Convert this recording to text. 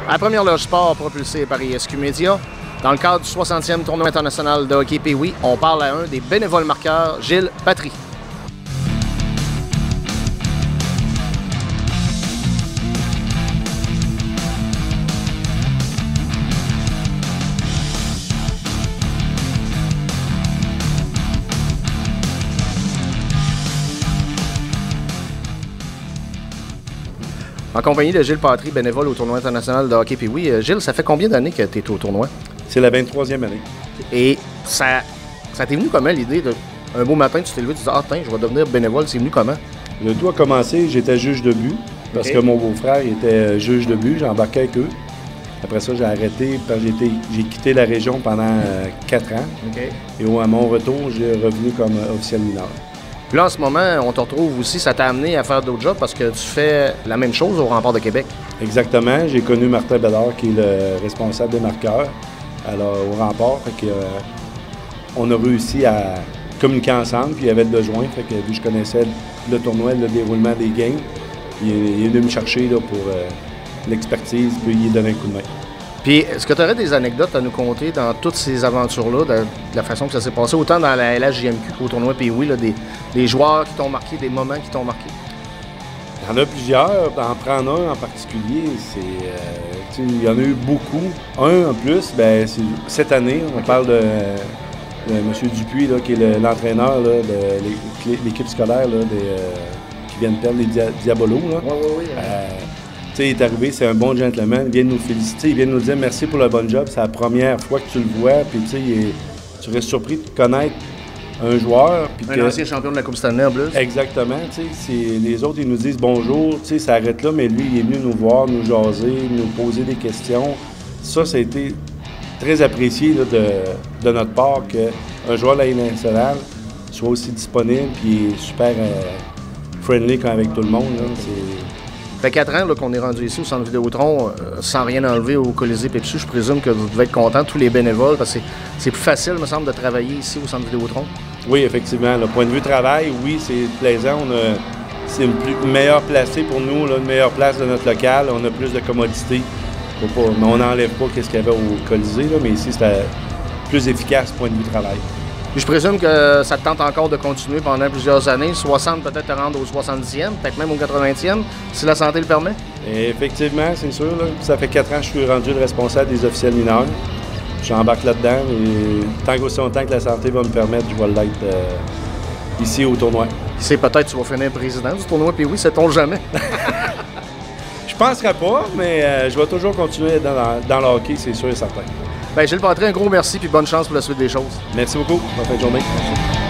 À la première loge sport propulsée par ISQ Media, dans le cadre du 60e tournoi international de hockey Pee-Wee, on parle à un des bénévoles marqueurs, Gilles Patry. En compagnie de Gilles Patry, bénévole au tournoi international de hockey Pee-Wee. Gilles, ça fait combien d'années que tu es au tournoi? C'est la 23e année. Et ça t'est venu comment l'idée de... Un beau matin, tu t'es levé, tu te dis « Ah, tiens, je vais devenir bénévole ». C'est venu comment? Le tout a commencé, j'étais juge de but, parce que mon beau-frère était juge de but, j'embarquais avec eux. Après ça, j'ai arrêté, j'ai quitté la région pendant 4 ans. Et à mon retour, j'ai revenu comme officiel mineur. Puis là, en ce moment, on te retrouve aussi, ça t'a amené à faire d'autres jobs parce que tu fais la même chose au Rempart de Québec. Exactement. J'ai connu Martin Bédard, qui est le responsable des marqueurs au Rempart. Fait que, on a réussi à communiquer ensemble, puis il y avait besoin. Fait que, vu que je connaissais le tournoi, le déroulement des games, il est venu me chercher là, pour l'expertise, puis il donner un coup de main. Puis, est-ce que tu aurais des anecdotes à nous conter dans toutes ces aventures-là, de la façon que ça s'est passé, autant dans la LHJMQ qu'au tournoi Pee-Wee, des joueurs qui t'ont marqué, des moments qui t'ont marqué? Il y en a plusieurs. En prendre un en particulier, il y en a eu beaucoup. Un en plus, c'est cette année, on parle de M. Dupuis, là, qui est l'entraîneur de l'équipe scolaire là, qui vient de perdre les Diabolos. Oui. Il est arrivé, c'est un bon gentleman, il vient nous féliciter, il vient nous dire merci pour le bon job, c'est la première fois que tu le vois, puis tu restes surpris de connaître un joueur. Un ancien champion de la Coupe Stanley en plus. Exactement, les autres ils nous disent bonjour, ça arrête là, mais lui il est venu nous voir, nous jaser, nous poser des questions. Ça a été très apprécié là, de notre part qu'un joueur de la Ligue nationale soit aussi disponible, puis super friendly avec tout le monde. Là, Ça fait 4 ans qu'on est rendu ici au Centre Vidéotron, sans rien enlever au Colisée Pepsi. Je présume que vous devez être contents, tous les bénévoles, parce que c'est plus facile, me semble, de travailler ici au Centre Vidéotron. Oui, effectivement. Le point de vue travail, oui, c'est plaisant. C'est une meilleure placée pour nous, là, une meilleure place de notre local. On a plus de commodité. On n'enlève pas ce qu'il y avait au Colisée, là, mais ici, c'était plus efficace, point de vue travail. Puis je présume que ça te tente encore de continuer pendant plusieurs années, 60 peut-être te rendre au 70e, peut-être même au 80e, si la santé le permet? Et effectivement, c'est sûr. Là. Ça fait 4 ans que je suis rendu le responsable des officiels mineurs. J'embarque là-dedans et tant qu'aussi longtemps que la santé va me permettre, je vais l'être ici au tournoi. C'est peut-être que tu vas finir président du tournoi, puis oui, sait-on jamais. Je penserais pas, mais je vais toujours continuer dans le hockey, c'est sûr et certain. Bien, Gilles Patry, un gros merci puis bonne chance pour la suite des choses. Merci beaucoup. Bonne fin de journée. Merci.